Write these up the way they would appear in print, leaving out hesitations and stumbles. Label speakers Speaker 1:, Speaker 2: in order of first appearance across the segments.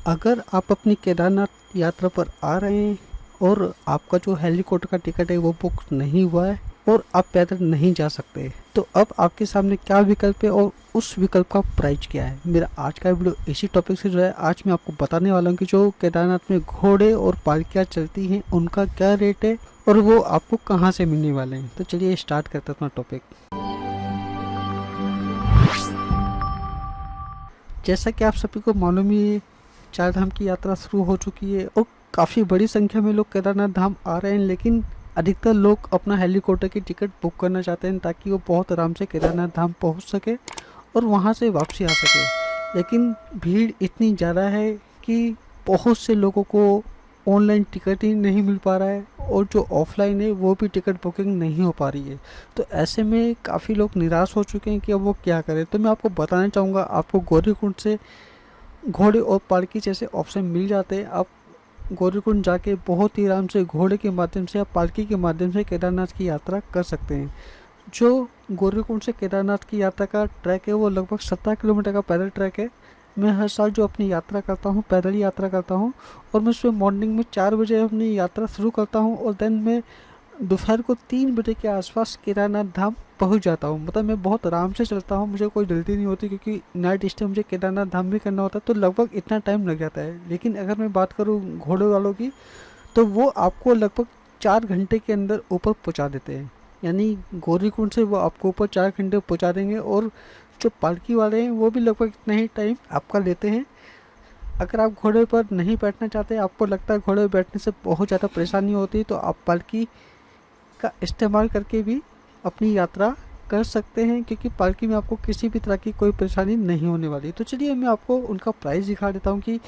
Speaker 1: अगर आप अपनी केदारनाथ यात्रा पर आ रहे हैं और आपका जो हेलीकॉप्टर का टिकट है वो बुक नहीं हुआ है और आप पैदल नहीं जा सकते, तो अब आपके सामने क्या विकल्प है और उस विकल्प का प्राइस क्या है। मेरा आज का वीडियो इसी टॉपिक से जो है, आज मैं आपको बताने वाला हूँ कि जो केदारनाथ में घोड़े और पालकियाँ चलती हैं उनका क्या रेट है और वो आपको कहाँ से मिलने वाले हैं। तो चलिए स्टार्ट करते हैं अपना टॉपिक। जैसा कि आप सभी को मालूम ही है, चार धाम की यात्रा शुरू हो चुकी है और काफ़ी बड़ी संख्या में लोग केदारनाथ धाम आ रहे हैं, लेकिन अधिकतर लोग अपना हेलीकॉप्टर की टिकट बुक करना चाहते हैं ताकि वो बहुत आराम से केदारनाथ धाम पहुंच सके और वहां से वापसी आ सके। लेकिन भीड़ इतनी ज़्यादा है कि बहुत से लोगों को ऑनलाइन टिकट ही नहीं मिल पा रहा है और जो ऑफलाइन है वो भी टिकट बुकिंग नहीं हो पा रही है। तो ऐसे में काफ़ी लोग निराश हो चुके हैं कि अब वो क्या करें। तो मैं आपको बताना चाहूँगा, आपको गौरीकुंड से घोड़े और पालकी जैसे ऑप्शन मिल जाते हैं। आप गौरीकुंड जाके बहुत ही आराम से घोड़े के माध्यम से या पालकी के माध्यम से केदारनाथ की यात्रा कर सकते हैं। जो गौरीकुंड से केदारनाथ की यात्रा का ट्रैक है वो लगभग 17 किलोमीटर का पैदल ट्रैक है। मैं हर साल जो अपनी यात्रा करता हूँ, पैदल ही यात्रा करता हूँ और मैं सुबह मॉर्निंग में 4 बजे अपनी यात्रा शुरू करता हूँ और देन मैं दोपहर को 3 बजे के आसपास केदारनाथ धाम पहुंच जाता हूँ। मतलब मैं बहुत आराम से चलता हूँ, मुझे कोई जल्दी नहीं होती क्योंकि नाइट स्टे मुझे केदारनाथ धाम भी करना होता है, तो लगभग इतना टाइम लग जाता है। लेकिन अगर मैं बात करूँ घोड़े वालों की, तो वो आपको लगभग 4 घंटे के अंदर ऊपर पहुँचा देते हैं। यानी गौरीकुंड से वो आपको ऊपर 4 घंटे पहुँचा देंगे और जो पालकी वाले हैं वो भी लगभग इतना ही टाइम आपका लेते हैं। अगर आप घोड़े पर नहीं बैठना चाहते, आपको लगता है घोड़े पर बैठने से बहुत ज़्यादा परेशानी होती है, तो आप पालकी का इस्तेमाल करके भी अपनी यात्रा कर सकते हैं क्योंकि पालकी में आपको किसी भी तरह की कोई परेशानी नहीं होने वाली। तो चलिए मैं आपको उनका प्राइस दिखा देता हूँ कि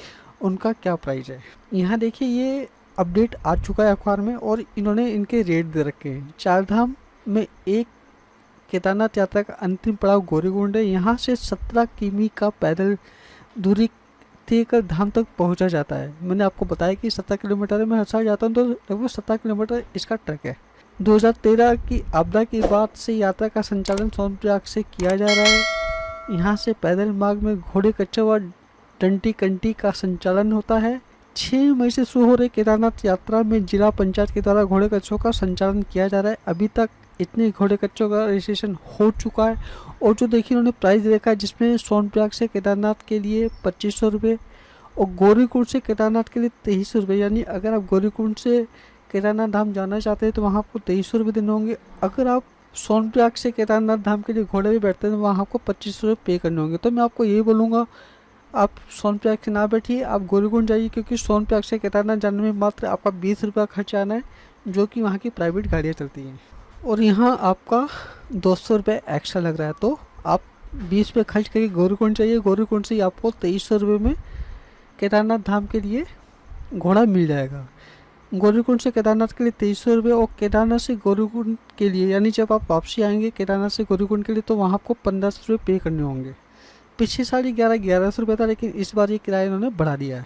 Speaker 1: उनका क्या प्राइस है। यहाँ देखिए, ये अपडेट आ चुका है अखबार में और इन्होंने इनके रेट दे रखे हैं। चार धाम में एक केदारनाथ यात्रा का अंतिम पड़ाव गौरीकुंड है। यहाँ से 17 किमी का पैदल दूरी तय कर धाम तक पहुँचा जाता है। मैंने आपको बताया कि 17 किलोमीटर है, मैं हर साल जाता हूँ, तो लगभग 17 किलोमीटर इसका ट्रैक है। 2013 की आपदा के बाद से यात्रा का संचालन सोनप्रयाग से किया जा रहा है। यहाँ से पैदल मार्ग में घोड़े कच्चे व डंटी कंटी का संचालन होता है। 6 मई से शुरू हो रही केदारनाथ यात्रा में जिला पंचायत के द्वारा घोड़े कच्चों का संचालन किया जा रहा है। अभी तक इतने घोड़े कच्चों का रजिस्ट्रेशन हो चुका है और जो देखिए उन्होंने प्राइस देखा है, जिसमें सोनप्रयाग से केदारनाथ के लिए 2500 रुपये और गौरीकुंड से केदारनाथ के लिए 2300 रुपये। यानी अगर आप गौरीकुंड से केदारनाथ धाम जाना चाहते हैं तो वहाँ आपको 2300 रुपये देने होंगे। अगर आप सोनप्रयाग से केदारनाथ धाम के लिए घोड़े में बैठते हैं तो वहाँ आपको 2500 रुपये पे करने होंगे। तो मैं आपको यही बोलूँगा, आप सोनप्रयाग से ना बैठिए, आप गौरीकुंड जाइए क्योंकि सोनप्रयाग से केदारनाथ जाने में मात्र आपका 20 रुपये का खर्चा आना है, जो कि वहाँ की प्राइवेट गाड़ियाँ चलती हैं और यहाँ आपका 200 रुपये एक्स्ट्रा लग रहा है। तो आप 20 रुपये खर्च करके गौरीकुंड जाइए। गौरीकुंड से आपको 2300 रुपये में केदारनाथ धाम के लिए घोड़ा मिल जाएगा। गौरीकुंड से केदारनाथ के लिए 2300 रुपये और केदारनाथ से गौरीकुंड के लिए, यानी जब आप वापसी आएंगे केदारनाथ से गौरीकुंड के लिए, तो वहाँ आपको 1500 रुपये पे करने होंगे। पिछले साल 1100 रुपये था, लेकिन इस बार ये किराया इन्होंने बढ़ा दिया है।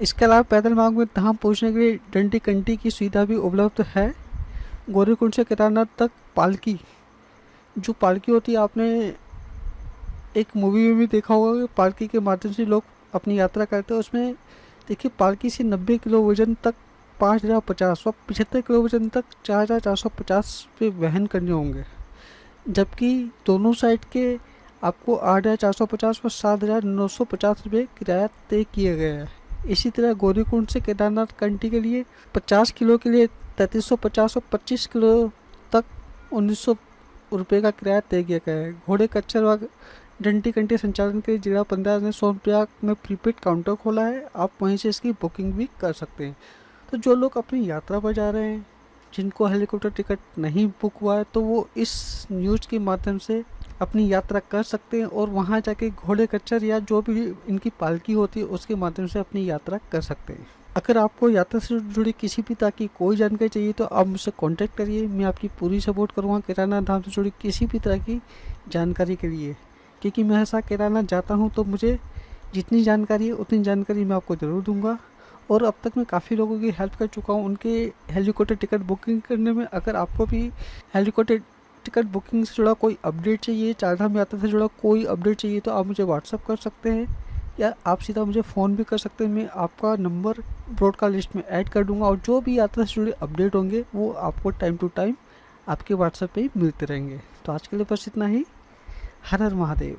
Speaker 1: इसके अलावा पैदल मार्ग में धाम पहुँचने के लिए डंटी कंटी की सुविधा भी उपलब्ध है। गौरीकुंड से केदारनाथ तक पालकी, जो पालकी होती है, आपने एक मूवी में भी देखा होगा कि पालकी के माध्यम से लोग अपनी यात्रा करते हैं। उसमें देखिए, पालकी से 90 किलो वजन तक 5050 और 75 किलो वजन तक 4450 पे वहन करने होंगे, जबकि दोनों साइड के आपको 8450 व 7950 रुपये किराया तय किया गया है। इसी तरह गौरीकुंड से केदारनाथ कंटी के लिए 50 किलो के लिए 3350 और 25 किलो तक 1900 रुपये का किराया तय किया गया है। घोड़े कच्चर व डंटी कंटी संचालन के लिए जिला पंचायत ने सोनप्रयाग में प्रीपेड काउंटर खोला है, आप वहीं से इसकी बुकिंग भी कर सकते हैं। तो जो लोग अपनी यात्रा पर जा रहे हैं, जिनको हेलीकॉप्टर टिकट नहीं बुक हुआ है, तो वो इस न्यूज़ के माध्यम से अपनी यात्रा कर सकते हैं और वहाँ जाके घोड़े कच्चर या जो भी इनकी पालकी होती है उसके माध्यम से अपनी यात्रा कर सकते हैं। अगर आपको यात्रा से जुड़ी किसी भी तरह की कोई जानकारी चाहिए तो आप मुझसे कांटेक्ट करिए, मैं आपकी पूरी सपोर्ट करूँगा केदारनाथ धाम से जुड़ी किसी भी तरह की जानकारी के लिए, क्योंकि मैं ऐसा केदारनाथ जाता हूँ तो मुझे जितनी जानकारी है उतनी जानकारी मैं आपको ज़रूर दूंगा। और अब तक मैं काफ़ी लोगों की हेल्प कर चुका हूँ उनके हेलीकॉप्टर टिकट बुकिंग करने में। अगर आपको भी हेलीकॉप्टर टिकट बुकिंग से जुड़ा कोई अपडेट चाहिए, चारधाम यात्रा से जुड़ा कोई अपडेट चाहिए, तो आप मुझे व्हाट्सअप कर सकते हैं या आप सीधा मुझे फ़ोन भी कर सकते हैं। मैं आपका नंबर ब्रॉडकास्ट लिस्ट में ऐड कर दूँगा और जो भी यात्रा से जुड़े अपडेट होंगे वो आपको टाइम टू टाइम आपके व्हाट्सएप पे ही मिलते रहेंगे। तो आज के लिए बस इतना ही। हर हर महादेव।